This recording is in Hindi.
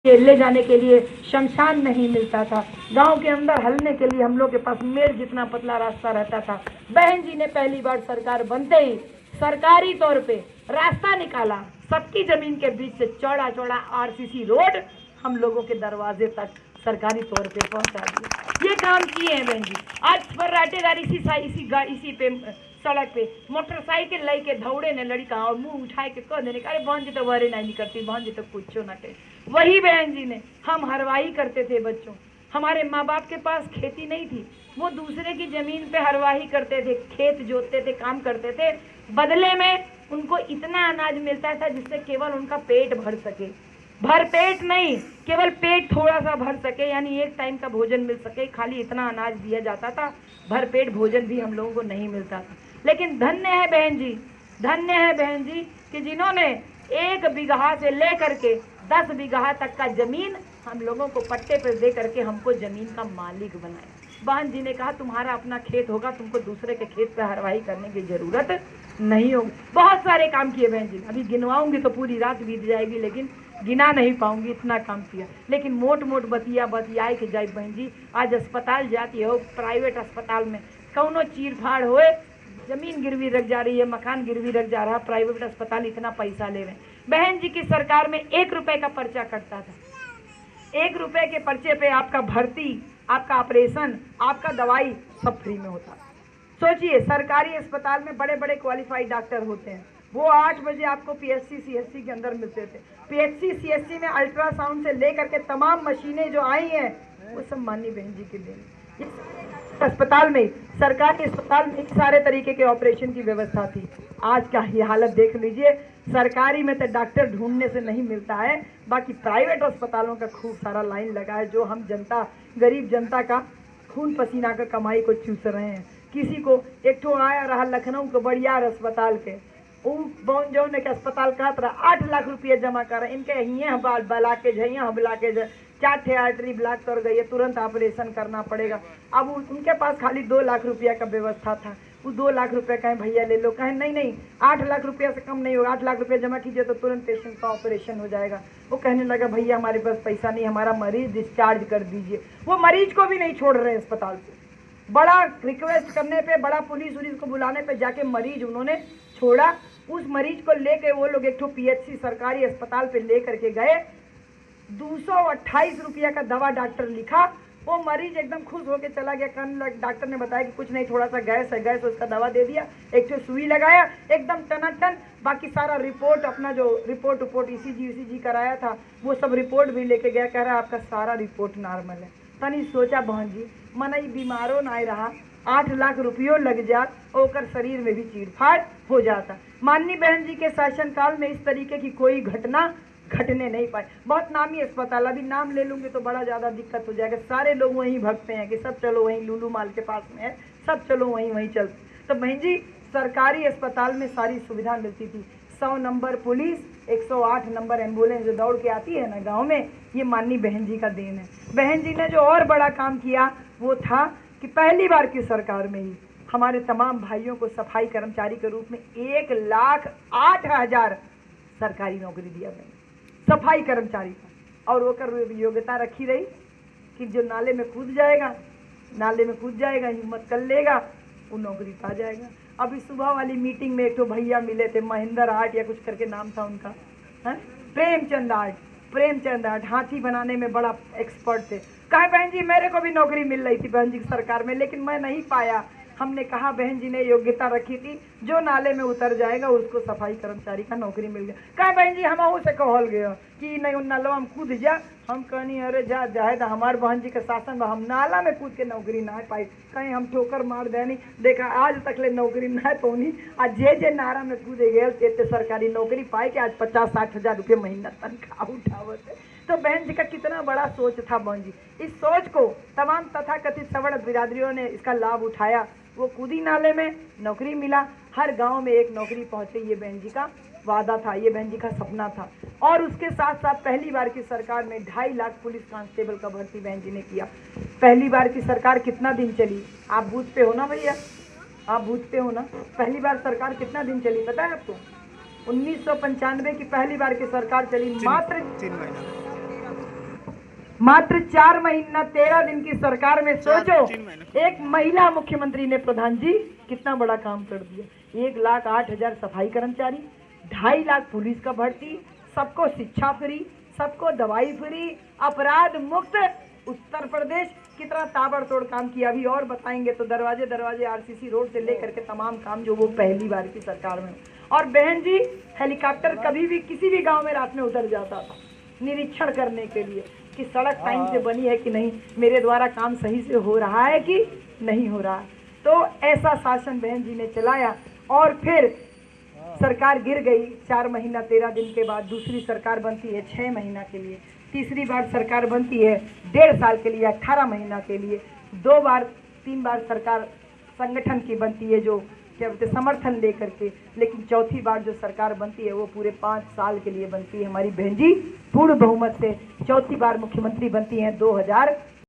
ले जाने के लिए शमशान नहीं मिलता था। गांव के अंदर हलने के लिए हम लोग के पास मेड़ जितना पतला रास्ता रहता था। बहन जी ने पहली बार सरकार बनते ही सरकारी तौर पे रास्ता निकाला, सबकी जमीन के बीच से चौड़ा चौड़ा आरसीसी रोड हम लोगों के दरवाजे तक सरकारी तौर पे पहुंचा दिया। ये काम किए हैं बहन जी। आज फर्राटेदार इसी पे सड़क पे मोटरसाइकिल लाई के दौड़े ने लड़का और मुंह उठाए के कह देने अरे बहन जी तो वरे नहीं करती, बहन जी तो कुछ ना कहे। वही बहन जी ने हम हरवाही करते थे बच्चों। हमारे माँ बाप के पास खेती नहीं थी, वो दूसरे की जमीन पे हरवाही करते थे, खेत जोतते थे, काम करते थे। बदले में उनको इतना अनाज मिलता था जिससे केवल उनका पेट भर सके, भर पेट नहीं, केवल पेट थोड़ा सा भर सके, यानी एक टाइम का भोजन मिल सके। खाली इतना अनाज दिया जाता था, भर पेट भोजन भी हम लोगों को नहीं मिलता था। लेकिन धन्य है बहन जी, धन्य है बहन जी कि जिन्होंने 1 बीघा से लेकर के 10 बीघा तक का जमीन हम लोगों को पट्टे पर दे करके हमको जमीन का मालिक बनाया। बहन जी ने कहा तुम्हारा अपना खेत होगा, तुमको दूसरे के खेत पे हरवाही करने की जरूरत नहीं होगी। बहुत सारे काम किए बहन जी, अभी गिनवाऊंगी तो पूरी रात बीत जाएगी, लेकिन गिना नहीं पाऊंगी, इतना काम किया। लेकिन मोट मोट बतियाए के जाए बहन जी। आज अस्पताल जाती हो, प्राइवेट अस्पताल में कौनो चीर फाड़ होए, जमीन गिरवी रख जा रही है, मकान गिरवी रख जा रहा, प्राइवेट अस्पताल इतना पैसा ले रहे हैं। बहन जी की सरकार में 1 रुपए का पर्चा कटता था। 1 रुपए के पर्चे पे आपका भर्ती, आपका ऑपरेशन, आपका दवाई सब फ्री में होता। सोचिए, सरकारी अस्पताल में बड़े बड़े क्वालिफाइड डॉक्टर होते हैं, वो 8 बजे आपको पीएचसी सीएचसी के अंदर मिलते थे। पीएचसी सीएचसी में अल्ट्रासाउंड से लेकर के तमाम मशीनें जो आई हैं वो सब माननीय बहन जी की देन। अस्पताल में, सरकारी अस्पताल में सारे तरीके के ऑपरेशन की व्यवस्था थी। आज का ये हालत देख लीजिए, सरकारी में तो डॉक्टर ढूंढने से नहीं मिलता है, बाकी प्राइवेट अस्पतालों का खूब सारा लाइन लगा है, जो हम जनता, गरीब जनता का खून पसीना का कमाई को चूस रहे हैं। किसी को एक ठो आया रहा लखनऊ के बड़ियार अस्पताल के, जो ने के अस्पताल कहत रहा 8 लाख रुपये जमा कर, इनके हिये ब्लाकेज है, यहाँ ब्लाकेज है, 4 ठे आर्टरी ब्लॉक कर गई है, तुरंत ऑपरेशन करना पड़ेगा। अब उनके पास खाली 2 लाख रुपया का व्यवस्था था, वो 2 लाख रुपये कहें भैया ले लो, कहें नहीं 8 लाख रुपया से कम नहीं होगा, 8 लाख रुपया जमा कीजिए तो तुरंत पेशेंट का ऑपरेशन हो जाएगा। वो कहने लगा भैया हमारे पास पैसा नहीं, हमारा मरीज डिस्चार्ज कर दीजिए। वो मरीज को भी नहीं छोड़ रहे अस्पताल से, बड़ा रिक्वेस्ट करने पे, बड़ा पुलिस को बुलाने पे जाके मरीज उन्होंने छोड़ा। उस मरीज को लेके वो लोग एक ठो पीएचसी सरकारी अस्पताल पे ले करके गए, 228 रुपया का दवा डॉक्टर लिखा। वो मरीज एकदम खुश होके चला गया, डॉक्टर ने बताया कि कुछ नहीं, थोड़ा सा गैस है, गैस उसका दवा दे दिया, एक ठो सुई लगाया, एकदम टनाटन। बाकी सारा रिपोर्ट, अपना जो रिपोर्ट ईसीजी कराया था वो सब रिपोर्ट भी लेके गया, कह रहा है आपका सारा रिपोर्ट नॉर्मल है। तनी सोचा बहन जी, मन ही बीमारो ना रहा, 8 लाख रुपयों लग जात और शरीर में भी चीरफाड़ हो जाता। माननीय बहन जी के शासनकाल में इस तरीके की कोई घटना घटने नहीं पाए। बहुत नामी अस्पताल, अभी नाम ले लूंगी तो बड़ा ज़्यादा दिक्कत हो जाएगा, सारे लोग वहीं भगते हैं कि सब चलो वहीं, लुलू माल के पास में है, सब चलो वहीं चलते। तो बहन जी, सरकारी अस्पताल में सारी सुविधा मिलती थी। 100 नंबर पुलिस, 108 नंबर एम्बुलेंस जो दौड़ के आती है ना गाँव में, ये माननीय बहन जी का देन है। बहन जी ने जो और बड़ा काम किया वो था कि पहली बार की सरकार में ही हमारे तमाम भाइयों को सफाई कर्मचारी के रूप में 1,08,000 सरकारी नौकरी दिया गया सफाई कर्मचारी का। और वो कर योग्यता रखी रही कि जो नाले में कूद जाएगा, हिम्मत कर लेगा, वो नौकरी पा जाएगा। अभी सुबह वाली मीटिंग में एक तो भैया मिले थे, महेंद्र आर्ट या कुछ करके नाम था उनका, है प्रेमचंद आर्ट, हाथी बनाने में बड़ा एक्सपर्ट थे। कहा बहन जी मेरे को भी नौकरी मिल रही थी बहन जी की सरकार में, लेकिन मैं नहीं पाया। हमने कहा बहन जी ने योग्यता रखी थी, जो नाले में उतर जाएगा उसको सफाई कर्मचारी का नौकरी मिल गया। कहा बहन जी हम से कहल गए कि नहीं उन नालों हम कूद जा, हम कहनी अरे जा जाए तो हमारे बहन जी के शासन में हम नाला में कूद के नौकरी ना पाई, कहीं हम ठोकर मार देनी, देखा आज तक ले नौकरी ना पौनी। आज जे नारा में कूदे गए सरकारी नौकरी पाए के आज 50-60 हज़ार रुपये महीना तनख्वाह उठावत। तो बहन जी का कितना बड़ा सोच था बहन जी। इस सोच को तमाम तथाकथित सवर्ण बिरादरियों ने इसका लाभ उठाया। वो कूदी नाले में नौकरी मिला, हर गांव में एक नौकरी पहुंचे, ये बहन जी का वादा था, ये बहन जी का सपना था। और उसके साथ साथ पहली बार की सरकार में 2.5 लाख पुलिस कांस्टेबल का भर्ती बहन जी ने किया। पहली बार की सरकार कितना दिन चली? आप बूथ पे हो ना भैया, आप बूथ पे हो ना? पहली बार सरकार कितना दिन चली पता है आपको? 1995 की पहली बार की सरकार चली, मात्र 3 महीना। मात्र 4 महीना 13 दिन की सरकार में सोचो, एक महिला मुख्यमंत्री ने प्रधान जी कितना बड़ा काम कर दिया। 1,08,000 सफाई कर्मचारी, 2.5 लाख पुलिस का भर्ती, सबको शिक्षा फ्री, सबको दवाई फ्री, अपराध मुक्त। उत्तर प्रदेश कितना ताबड़तोड़ काम किया, अभी और बताएंगे। तो दरवाजे दरवाजे आरसीसी रोड से लेकर के तमाम काम जो वो पहली बार की सरकार में। और बहन जी हेलीकॉप्टर कभी भी किसी भी गांव में रात में उतर जाता था निरीक्षण करने के लिए कि सड़क टाइम से बनी है कि नहीं, मेरे द्वारा काम सही से हो रहा है कि नहीं हो रहा है। तो ऐसा शासन बहन जी ने चलाया और फिर सरकार गिर गई। 4 महीना 13 दिन के बाद दूसरी सरकार बनती है 6 महीना के लिए, तीसरी बार सरकार बनती है 1.5 साल के लिए 18 महीना के लिए, 3 बार सरकार संगठन की बनती है जो क्या बोलते समर्थन लेकर के, लेकिन चौथी बार जो सरकार बनती है वो पूरे 5 साल के लिए बनती है। हमारी बहन जी पूर्ण बहुमत से चौथी बार मुख्यमंत्री बनती हैं 2000